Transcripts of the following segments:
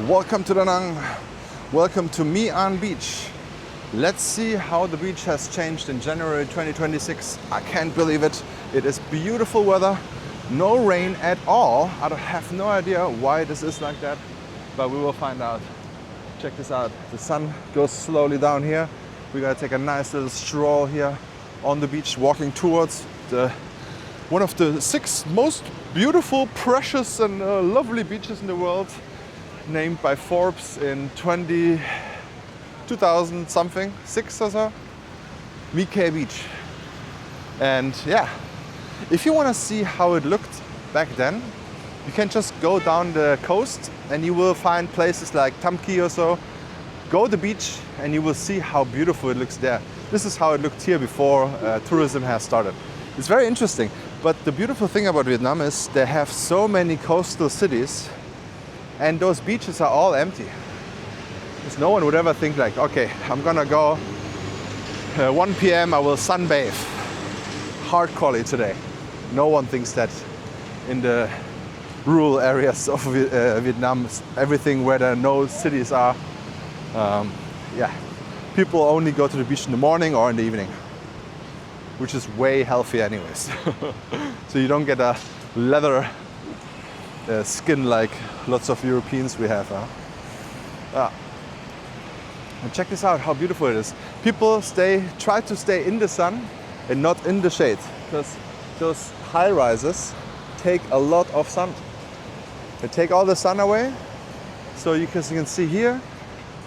Welcome to Da Nang. Welcome to My Khe Beach. Let's see how the beach has changed in January 2026. I can't believe it. It is beautiful weather, no rain at all. I have no idea why this is like that, but we will find out. Check this out. The sun goes slowly down here. We're gonna take a nice little stroll here on the beach, walking towards one of the 6 most beautiful, precious and lovely beaches in the world, named by Forbes in 2000 something, 6 or so, My Khe Beach. And yeah, if you want to see how it looked back then, you can just go down the coast and you will find places like Tamki or so. Go to the beach and you will see how beautiful it looks there. This is how it looked here before tourism has started. It's very interesting, but the beautiful thing about Vietnam is they have so many coastal cities and those beaches are all empty. Because no one would ever think like, okay, I'm gonna go 1 p.m. I will sunbathe hardcorely today. No one thinks that in the rural areas of Vietnam, everything where there are no cities are, yeah, people only go to the beach in the morning or in the evening, which is way healthier anyways. So you don't get a leather skin like lots of Europeans we have. And check this out, how beautiful it is. People try to stay in the sun and not in the shade, because those high rises take a lot of sun. They take all the sun away. So you can see here,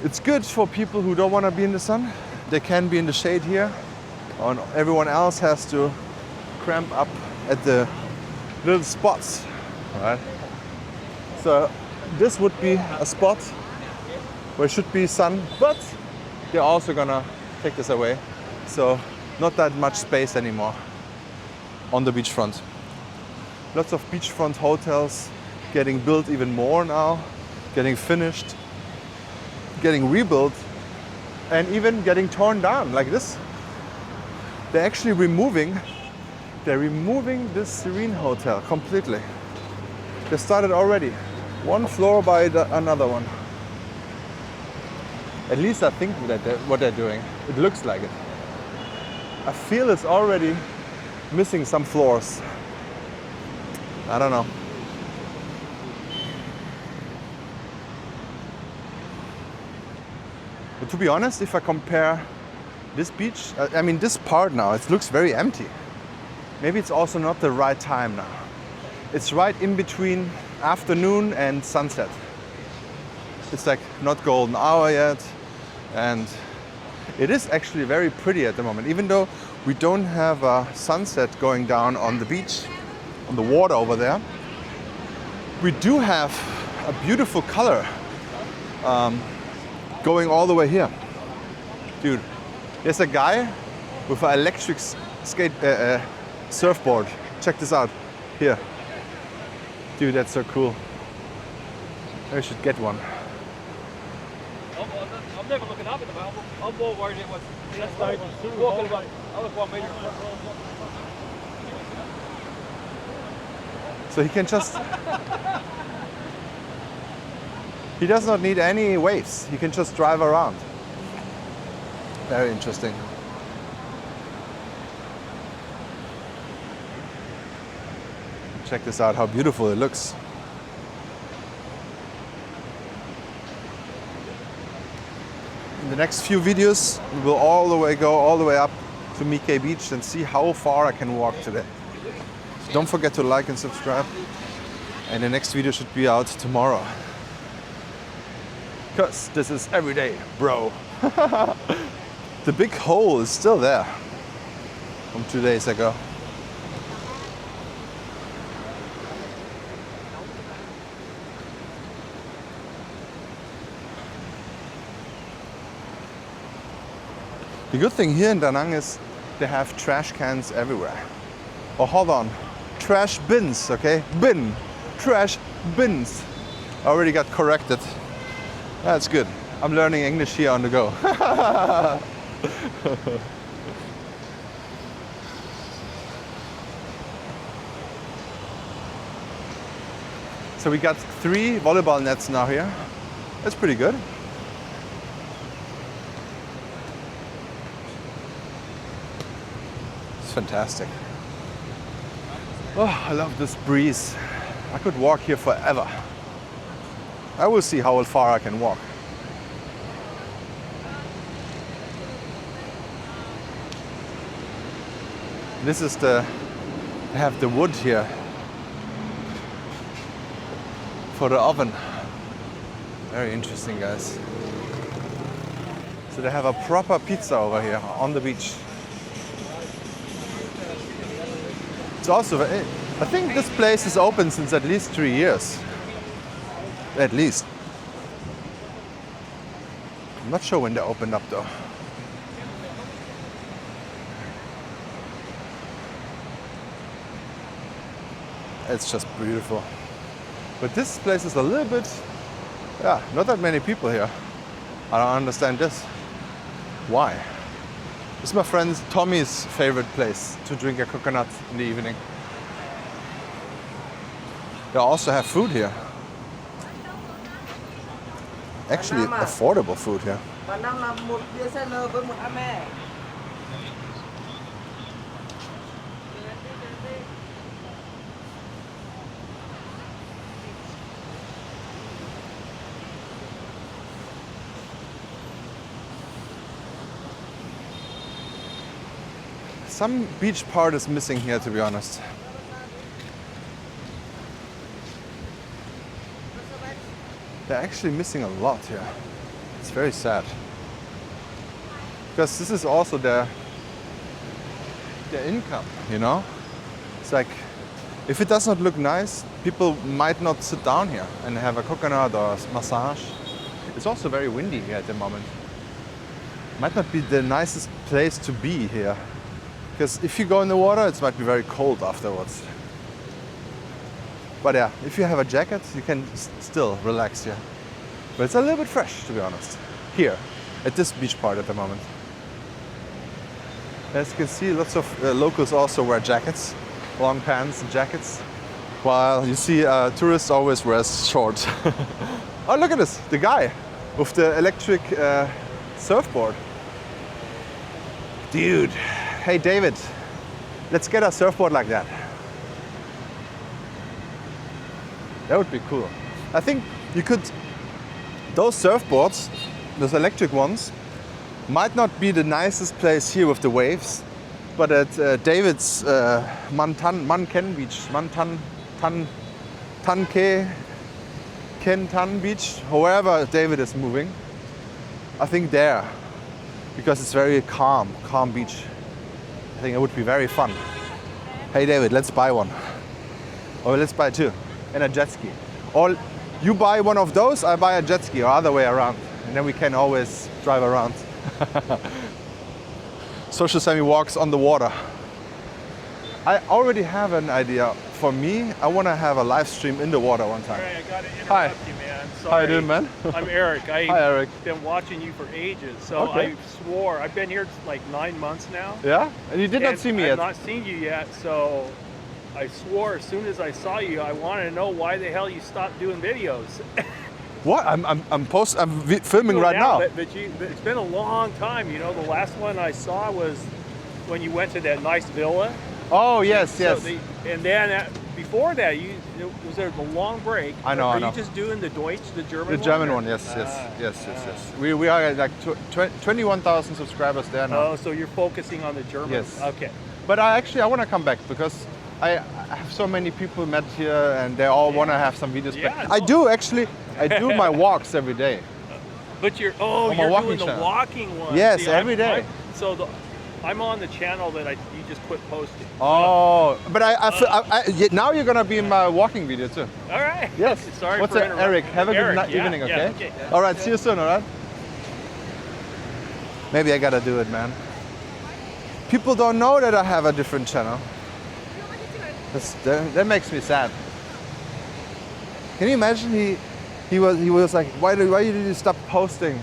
it's good for people who don't want to be in the sun. They can be in the shade here. And everyone else has to cramp up at the little spots, right? So this would be a spot where should be sun, but they're also gonna take this away. So not that much space anymore on the beachfront. Lots of beachfront hotels getting built even more now, getting finished, getting rebuilt, and even getting torn down like this. They're actually removing this Serene Hotel completely. They started already, one floor by another one. At least I think that what they're doing. It looks like it. I feel it's already missing some floors. I don't know. But to be honest, if I compare this beach, I mean this part now, it looks very empty. Maybe it's also not the right time now. It's right in between afternoon and sunset. It's like not golden hour yet. And it is actually very pretty at the moment. Even though we don't have a sunset going down on the beach, on the water over there, we do have a beautiful color going all the way here. Dude, there's a guy with an electric surfboard. Check this out, here. Dude, that's so cool. I should get one. I'm never looking up at the mountain. I'm more worried it was walking about. I was 1 meter. So he can just... he does not need any waves. He can just drive around. Very interesting. Check this out, how beautiful it looks. In the next few videos, we will go all the way up to My Khe Beach and see how far I can walk today. So don't forget to like and subscribe. And the next video should be out tomorrow. Because this is every day, bro. The big hole is still there from 2 days ago. The good thing here in Da Nang is they have trash cans everywhere. Oh, hold on. Trash bins, okay? Bin. Trash bins. I already got corrected. That's good. I'm learning English here on the go. So we got 3 volleyball nets now here. That's pretty good. It's fantastic. Oh, I love this breeze. I could walk here forever. I will see how far I can walk. This is they have the wood here for the oven. Very interesting, guys. So they have a proper pizza over here on the beach. It's also, I think this place is open since at least 3 years. At least. I'm not sure when they opened up though. It's just beautiful. But this place is a little bit, yeah, not that many people here. I don't understand this. Why? This is my friend Tommy's favorite place to drink a coconut in the evening. They also have food here. Actually, affordable food here. Some beach part is missing here, to be honest. They're actually missing a lot here. It's very sad. Because this is also their income, you know? It's like, if it does not look nice, people might not sit down here and have a coconut or a massage. It's also very windy here at the moment. Might not be the nicest place to be here. Because if you go in the water, it might be very cold afterwards. But yeah, if you have a jacket, you can still relax here. But it's a little bit fresh, to be honest, here, at this beach part at the moment. As you can see, lots of locals also wear jackets, long pants and jackets, while you see tourists always wear shorts. Oh, look at this, the guy with the electric surfboard. Dude. Hey David, let's get a surfboard like that. That would be cool. I think you could, those surfboards, those electric ones, might not be the nicest place here with the waves, but at David's My Khe Beach, Tan Beach, however David is moving, I think there, because it's very calm beach. I think it would be very fun. Hey David, let's buy one. Or let's buy two. And a jet ski. Or you buy one of those, I buy a jet ski, or other way around. And then we can always drive around. Social Sammy walks on the water. I already have an idea. For me, I want to have a live stream in the water one time. All right, I got to interrupt Hi. you, man. Sorry. How you doing, man? I'm Eric. Hi, Eric. I've been watching you for ages. So Okay. I swore, I've been here like 9 months now. Yeah? And you did not see me yet? I've not seen you yet, so I swore as soon as I saw you, I wanted to know why the hell you stopped doing videos. What? I'm filming right now. But it's been a long time. You know, the last one I saw was when you went to that nice villa. Oh, yes, So yes. and then before that, was there the long break? I know, Are I know. you just doing the Deutsch, the German one? The German or- one, yes. We are at like 21,000 subscribers there now. Oh, so you're focusing on the German? Yes. Okay. But I want to come back because I have so many people met here and they all want to have some videos. Yeah, back. I no. do actually. I do my walks every day. But you're my you're walking doing the channel. walking one. Yes, every day. I'm on the channel that you just quit posting. Oh, but now you're gonna be in my walking video too. All right. Yes. Sorry What's for it, interrupting. Eric? Have a good Eric, yeah, evening, yeah, okay? okay. All right. See you soon. All right. Maybe I gotta do it, man. People don't know that I have a different channel. That makes me sad. Can you imagine he was like, why did you stop posting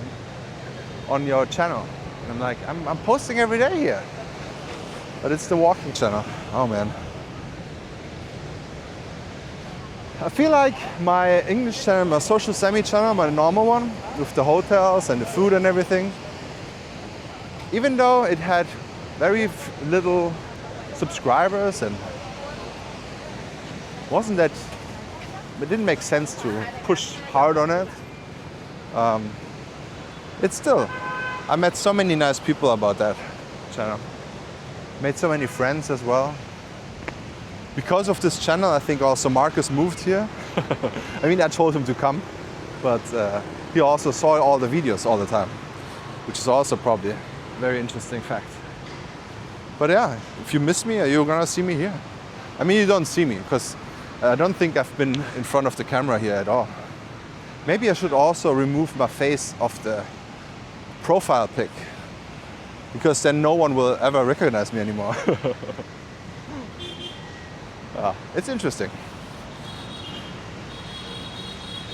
on your channel? And I'm like, I'm posting every day here. But it's the walking channel. Oh man. I feel like my English channel, my social semi channel, my normal one, with the hotels and the food and everything, even though it had very little subscribers and it didn't make sense to push hard on it. It's still, I met so many nice people about that channel. Made so many friends as well. Because of this channel, I think also Marcus moved here. I mean, I told him to come, but he also saw all the videos all the time, which is also probably a very interesting fact. But yeah, if you miss me, you're gonna see me here. I mean, you don't see me, because I don't think I've been in front of the camera here at all. Maybe I should also remove my face off the profile pic, because then no one will ever recognize me anymore. It's interesting.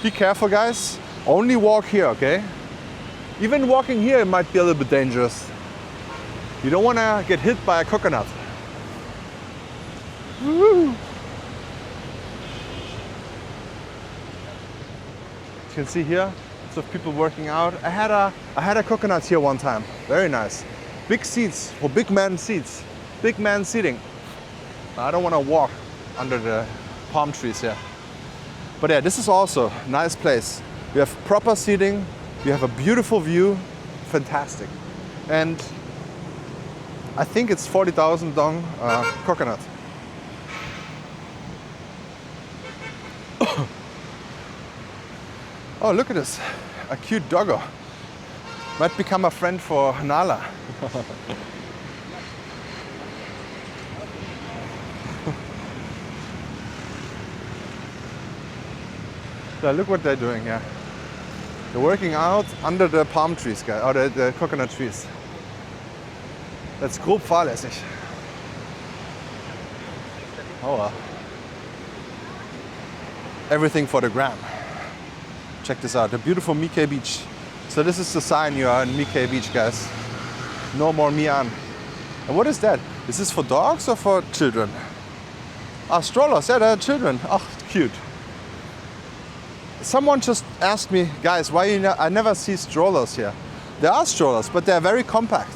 Be careful, guys. Only walk here, okay? Even walking here might be a little bit dangerous. You don't want to get hit by a coconut. Woo! You can see here, lots of people working out. I had a coconut here one time. Very nice. Big seats for big man seats. Big man seating. I don't want to walk under the palm trees here. But yeah, this is also a nice place. You have proper seating, you have a beautiful view, fantastic. And I think it's 40,000 dong coconut. Oh, look at this, a cute doggo. Might become a friend for Nala. So look what they're doing here. They're working out under the palm trees, guys, or the coconut trees. That's grob fahrlässig. Oh well. Everything for the gram. Check this out, the beautiful My Khe Beach. So this is the sign you are in My Khe Beach, guys. No more Mian. And what is that? Is this for dogs or for children? Ah, strollers, yeah, they're children. Oh, cute. Someone just asked me, guys, why I never see strollers here. There are strollers, but they're very compact.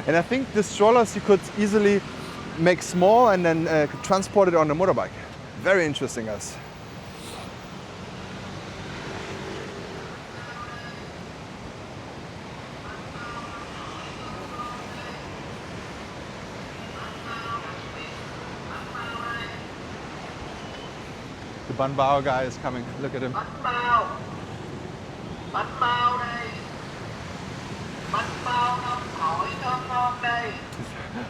And I think the strollers you could easily make small and then transport it on a motorbike. Very interesting, guys. The Ban Bao guy is coming. Look at him.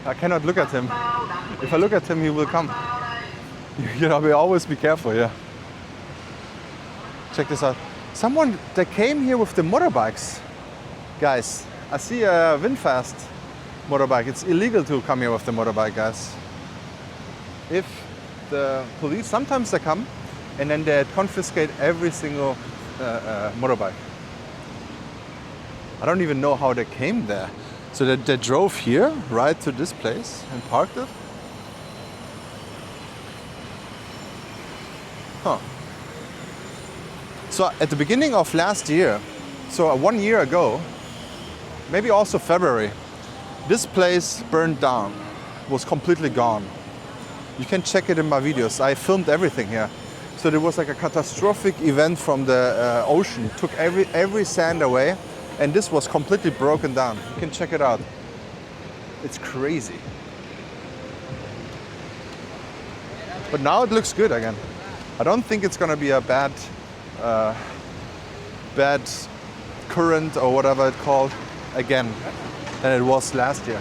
I cannot look at him. If I look at him, he will come. You know, we always be careful here. Check this out. Someone that came here with the motorbikes. Guys, I see a Windfast motorbike. It's illegal to come here with the motorbike, guys. If the police, sometimes they come, and then they confiscate every single motorbike. I don't even know how they came there. So they drove here, right to this place, and parked it? Huh. So at the beginning of last year, so 1 year ago, maybe also February, this place burned down, was completely gone. You can check it in my videos. I filmed everything here. So there was like a catastrophic event from the ocean. Took every sand away, and this was completely broken down. You can check it out. It's crazy. But now it looks good again. I don't think it's gonna be a bad current or whatever it's called again than it was last year.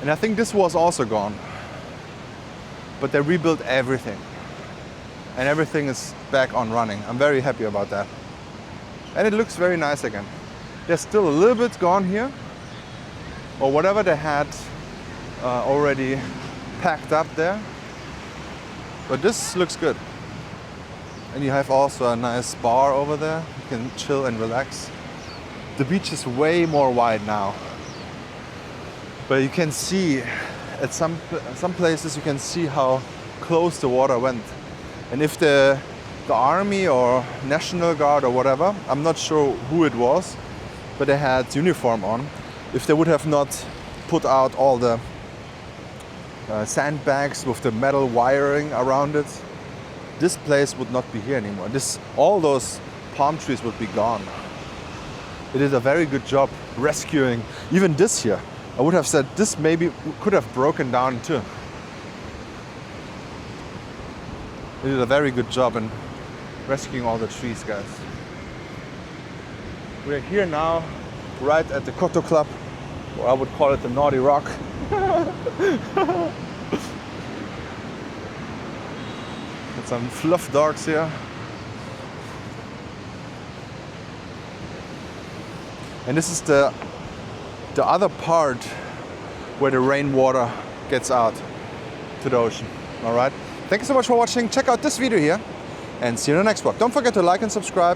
And I think this was also gone. But they rebuilt everything. And everything is back on running. I'm very happy about that. And it looks very nice again. There's still a little bit gone here. Or whatever they had already packed up there. But this looks good. And you have also a nice bar over there. You can chill and relax. The beach is way more wide now. But you can see at some places you can see how close the water went. And if the army or National Guard or whatever, I'm not sure who it was, but they had uniform on. If they would have not put out all the sandbags with the metal wiring around it, this place would not be here anymore. All those palm trees would be gone. It did a very good job rescuing even this here. I would have said this maybe could have broken down too. It did a very good job in rescuing all the trees, guys. We're here now, right at the Koto Club, or I would call it the Naughty Rock. Got some fluff dogs here. And this is the other part where the rainwater gets out to the ocean. All right. Thank you so much for watching. Check out this video here and see you in the next one. Don't forget to like and subscribe.